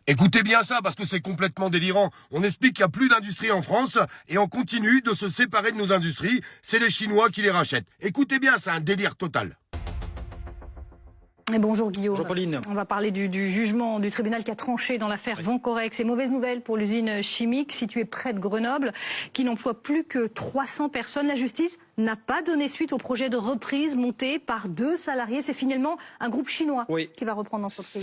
Écoutez bien ça, parce que c'est complètement délirant. On explique qu'il n'y a plus d'industrie en France, et on continue de se séparer de nos industries. C'est les Chinois qui les rachètent. Écoutez bien, c'est un délire total. Et bonjour Guillaume. Bonjour Pauline. On va parler du jugement du tribunal qui a tranché dans l'affaire Vencorex. C'est mauvaise nouvelle pour l'usine chimique située près de Grenoble, qui n'emploie plus que 300 personnes. La justice n'a pas donné suite au projet de reprise monté par 2 salariés. C'est finalement un groupe chinois qui va reprendre l'entreprise.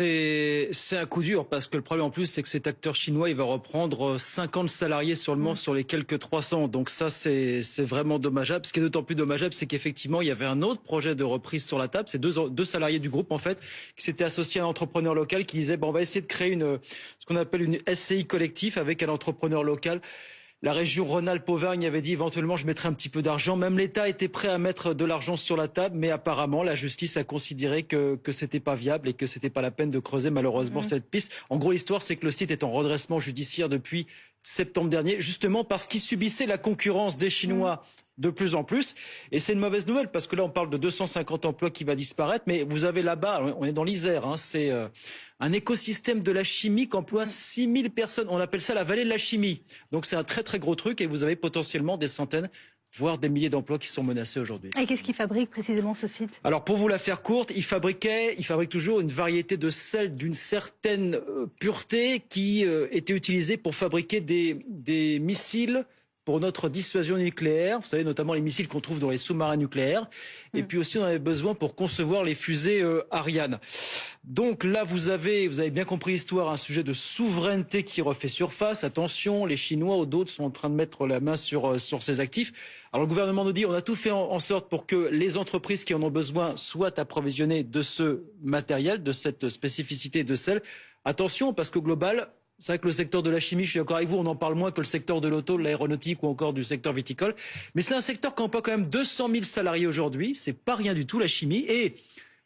C'est un coup dur parce que le problème en plus, c'est que cet acteur chinois, il va reprendre 50 salariés seulement sur les quelques 300. Donc ça, c'est vraiment dommageable. Ce qui est d'autant plus dommageable, c'est qu'effectivement, il y avait un autre projet de reprise sur la table. C'est deux salariés du groupe, en fait, qui s'étaient associés à un entrepreneur local qui disait, bon, on va essayer de créer ce qu'on appelle une SCI collectif avec un entrepreneur local. La région Rhône-Alpes-Auvergne avait dit éventuellement je mettrai un petit peu d'argent. Même l'État était prêt à mettre de l'argent sur la table, mais apparemment la justice a considéré que c'était pas viable et que c'était pas la peine de creuser malheureusement cette piste. En gros, l'histoire c'est que le site est en redressement judiciaire depuis septembre dernier, justement parce qu'il subissait la concurrence des Chinois de plus en plus. Et c'est une mauvaise nouvelle parce que là on parle de 250 emplois qui va disparaître, mais vous avez là-bas, on est dans l'Isère, c'est un écosystème de la chimie qui emploie 6000 personnes. On appelle ça la vallée de la chimie. Donc c'est un très très gros truc et vous avez potentiellement des centaines, voire des milliers d'emplois qui sont menacés aujourd'hui. Et qu'est-ce qu'il fabrique précisément ce site? Alors pour vous la faire courte, il fabrique toujours une variété de sel d'une certaine pureté qui était utilisée pour fabriquer des missiles pour notre dissuasion nucléaire, vous savez, notamment les missiles qu'on trouve dans les sous-marins nucléaires. Et puis aussi, on avait besoin pour concevoir les fusées Ariane. Donc là, vous avez bien compris l'histoire, un sujet de souveraineté qui refait surface. Attention, les Chinois ou d'autres sont en train de mettre la main sur ces actifs. Alors le gouvernement nous dit, on a tout fait en sorte pour que les entreprises qui en ont besoin soient approvisionnées de ce matériel, de cette spécificité de sel. Attention, parce qu'au global, c'est vrai que le secteur de la chimie, je suis d'accord avec vous, on en parle moins que le secteur de l'auto, de l'aéronautique ou encore du secteur viticole. Mais c'est un secteur qui emploie quand même 200 000 salariés aujourd'hui. C'est pas rien du tout, la chimie. Et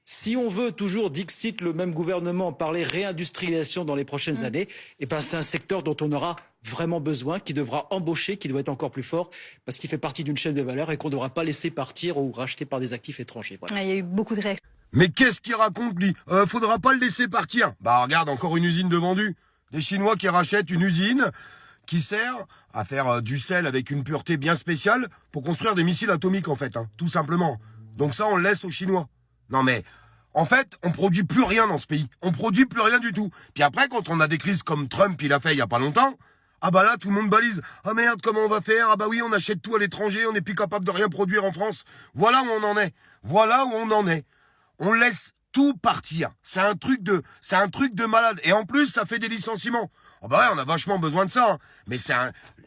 si on veut toujours, dixit le même gouvernement, parler réindustrialisation dans les prochaines années, c'est un secteur dont on aura vraiment besoin, qui devra embaucher, qui doit être encore plus fort, parce qu'il fait partie d'une chaîne de valeur et qu'on ne devra pas laisser partir ou racheter par des actifs étrangers. Voilà. Il y a eu beaucoup de réactions. Mais qu'est-ce qu'il raconte, lui? Faudra pas le laisser partir. Bah regarde, encore une usine de vendus. Des Chinois qui rachètent une usine qui sert à faire du sel avec une pureté bien spéciale pour construire des missiles atomiques, en fait, tout simplement. Donc ça, on le laisse aux Chinois. Non mais, en fait, on produit plus rien dans ce pays. On produit plus rien du tout. Puis après, quand on a des crises comme Trump, il a fait il y a pas longtemps, ah bah là, tout le monde balise. Ah merde, comment on va faire? Ah bah oui, on achète tout à l'étranger, on n'est plus capable de rien produire en France. Voilà où on en est. Voilà où on en est. On laisse tout partir. C'est un truc de malade. Et en plus, ça fait des licenciements. Oh bah ouais, on a vachement besoin de ça. Mais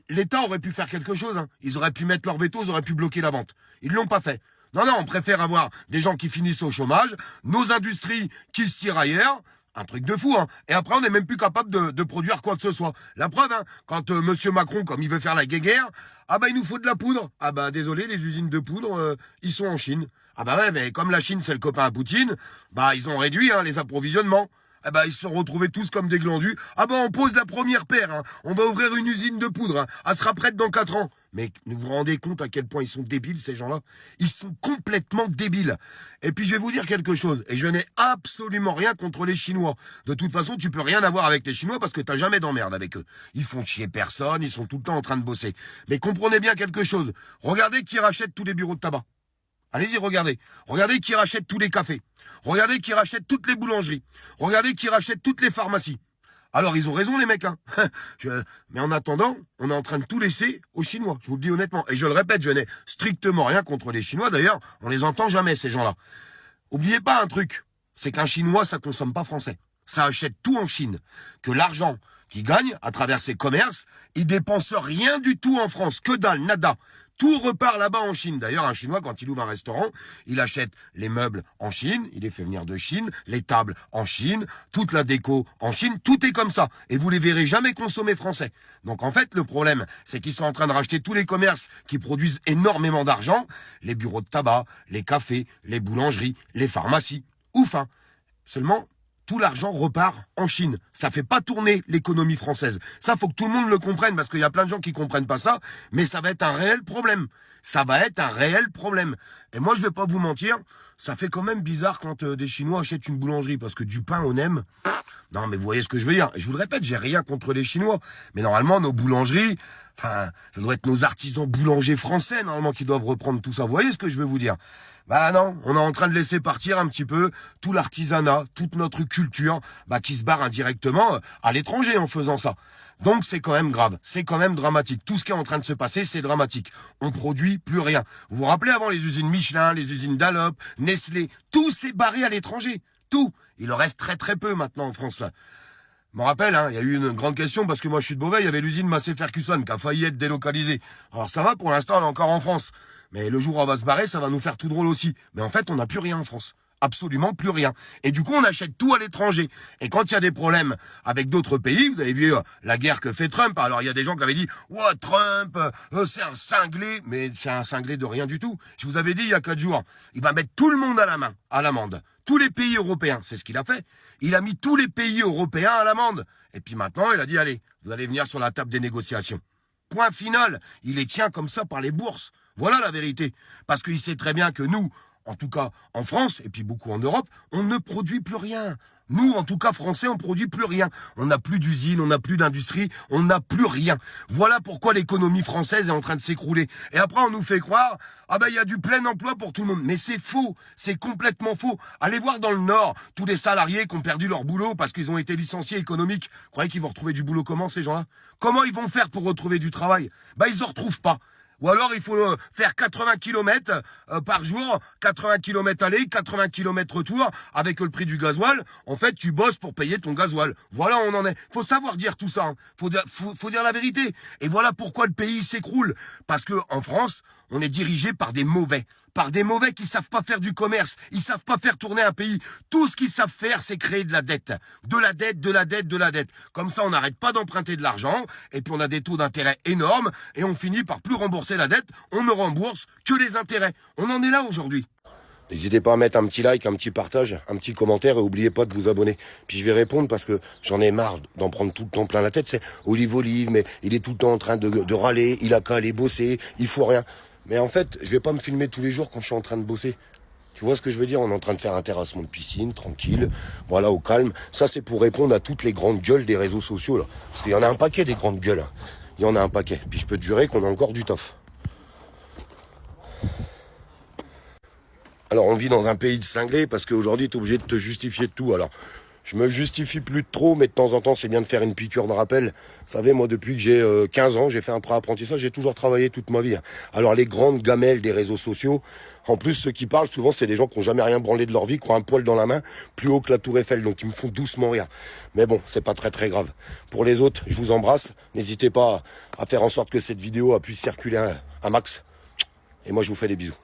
l'État aurait pu faire quelque chose. Ils auraient pu mettre leur veto, ils auraient pu bloquer la vente. Ils l'ont pas fait. Non, on préfère avoir des gens qui finissent au chômage, nos industries qui se tirent ailleurs. Un truc de fou, Et après, on n'est même plus capable de produire quoi que ce soit. La preuve, quand Monsieur Macron, comme il veut faire la guéguerre, ah bah il nous faut de la poudre. Ah bah désolé, les usines de poudre, ils sont en Chine. Ah bah ouais, mais comme la Chine c'est le copain à Poutine, bah ils ont réduit les approvisionnements. Eh ben, ils se sont retrouvés tous comme des glandus. Ah ben, on pose la première paire. On va ouvrir une usine de poudre. Elle sera prête dans 4 ans. Mais vous vous rendez compte à quel point ils sont débiles, ces gens-là? Ils sont complètement débiles. Et puis, je vais vous dire quelque chose. Et je n'ai absolument rien contre les Chinois. De toute façon, tu peux rien avoir avec les Chinois parce que t'as jamais d'emmerde avec eux. Ils font chier personne. Ils sont tout le temps en train de bosser. Mais comprenez bien quelque chose. Regardez qui rachète tous les bureaux de tabac. Allez-y, regardez. Regardez qui rachète tous les cafés. Regardez qui rachète toutes les boulangeries. Regardez qui rachète toutes les pharmacies. Alors, ils ont raison, les mecs, Mais en attendant, on est en train de tout laisser aux Chinois. Je vous le dis honnêtement. Et je le répète, je n'ai strictement rien contre les Chinois. D'ailleurs, on les entend jamais, ces gens-là. Oubliez pas un truc. C'est qu'un Chinois, ça consomme pas français. Ça achète tout en Chine. Que l'argent qu'il gagne à travers ses commerces, il dépense rien du tout en France. Que dalle, nada. Tout repart là-bas en Chine. D'ailleurs, un Chinois, quand il ouvre un restaurant, il achète les meubles en Chine, il les fait venir de Chine, les tables en Chine, toute la déco en Chine, tout est comme ça. Et vous les verrez jamais consommer français. Donc en fait, le problème, c'est qu'ils sont en train de racheter tous les commerces qui produisent énormément d'argent, les bureaux de tabac, les cafés, les boulangeries, les pharmacies. Ouf, Seulement, tout l'argent repart en Chine. Ça fait pas tourner l'économie française. Ça, faut que tout le monde le comprenne, parce qu'il y a plein de gens qui comprennent pas ça, mais ça va être un réel problème. Ça va être un réel problème. Et moi, je vais pas vous mentir, ça fait quand même bizarre quand des Chinois achètent une boulangerie, parce que du pain, on aime. Non, mais vous voyez ce que je veux dire. Et je vous le répète, j'ai rien contre les Chinois. Mais normalement, nos boulangeries, enfin, ça doit être nos artisans boulangers français, normalement, qui doivent reprendre tout ça. Vous voyez ce que je veux vous dire? Bah non, on est en train de laisser partir un petit peu tout l'artisanat, toute notre culture, qui se barre indirectement à l'étranger en faisant ça. Donc c'est quand même grave, c'est quand même dramatique. Tout ce qui est en train de se passer, c'est dramatique. On produit plus rien. Vous vous rappelez avant les usines Michelin, les usines Dunlop, Nestlé, tout s'est barré à l'étranger. Tout. Il en reste très très peu maintenant en France. Je me rappelle, il y a eu une grande question parce que moi je suis de Beauvais, il y avait l'usine Massey Ferguson qui a failli être délocalisée. Alors ça va, pour l'instant elle est encore en France. Mais le jour où elle va se barrer, ça va nous faire tout drôle aussi. Mais en fait, on n'a plus rien en France. Absolument plus rien. Et du coup, on achète tout à l'étranger. Et quand il y a des problèmes avec d'autres pays, vous avez vu la guerre que fait Trump. Alors, il y a des gens qui avaient dit « Ouais, Trump, c'est un cinglé. » Mais c'est un cinglé de rien du tout. Je vous avais dit il y a 4 jours, il va mettre tout le monde à l'amende. Tous les pays européens, c'est ce qu'il a fait. Il a mis tous les pays européens à l'amende. Et puis maintenant, il a dit « Allez, vous allez venir sur la table des négociations. » Point final. Il les tient comme ça par les bourses. Voilà la vérité. Parce qu'il sait très bien que nous, en tout cas en France, et puis beaucoup en Europe, on ne produit plus rien. Nous, en tout cas français, on produit plus rien. On n'a plus d'usine, on n'a plus d'industrie, on n'a plus rien. Voilà pourquoi l'économie française est en train de s'écrouler. Et après, on nous fait croire, il y a du plein emploi pour tout le monde. Mais c'est faux, c'est complètement faux. Allez voir dans le Nord, tous les salariés qui ont perdu leur boulot parce qu'ils ont été licenciés économiques. Vous croyez qu'ils vont retrouver du boulot comment, ces gens-là? Comment ils vont faire pour retrouver du travail? Ils en retrouvent pas. Ou alors il faut faire 80 km par jour, 80 km aller, 80 km retour, avec le prix du gasoil. En fait, tu bosses pour payer ton gasoil. Voilà, on en est. Faut savoir dire tout ça. Faut dire la vérité. Et voilà pourquoi le pays s'écroule. Parce que en France, on est dirigé par des mauvais. Par des mauvais qui savent pas faire du commerce. Ils savent pas faire tourner un pays. Tout ce qu'ils savent faire, c'est créer de la dette. De la dette, de la dette, de la dette. Comme ça, on n'arrête pas d'emprunter de l'argent. Et puis, on a des taux d'intérêt énormes. Et on finit par plus rembourser la dette. On ne rembourse que les intérêts. On en est là aujourd'hui. N'hésitez pas à mettre un petit like, un petit partage, un petit commentaire et n'oubliez pas de vous abonner. Puis je vais répondre parce que j'en ai marre d'en prendre tout le temps plein la tête. C'est Olive, mais il est tout le temps en train de râler. Il a qu'à aller bosser. Il faut rien. Mais en fait, je vais pas me filmer tous les jours quand je suis en train de bosser. Tu vois ce que je veux dire? On est en train de faire un terrassement de piscine, tranquille, voilà, au calme. Ça, c'est pour répondre à toutes les grandes gueules des réseaux sociaux, là. Parce qu'il y en a un paquet, des grandes gueules. Hein. Il y en a un paquet. Puis je peux te jurer qu'on a encore du taf. Alors, on vit dans un pays de cinglés parce qu'aujourd'hui, tu es obligé de te justifier de tout. Alors, je me justifie plus de trop, mais de temps en temps, c'est bien de faire une piqûre de rappel. Vous savez, moi, depuis que j'ai 15 ans, j'ai fait un pré-apprentissage, j'ai toujours travaillé toute ma vie. Alors, les grandes gamelles des réseaux sociaux, en plus, ceux qui parlent, souvent, c'est des gens qui n'ont jamais rien branlé de leur vie, qui ont un poil dans la main, plus haut que la tour Eiffel, donc ils me font doucement rire. Mais bon, c'est pas très très grave. Pour les autres, je vous embrasse. N'hésitez pas à faire en sorte que cette vidéo puisse circuler un max. Et moi, je vous fais des bisous.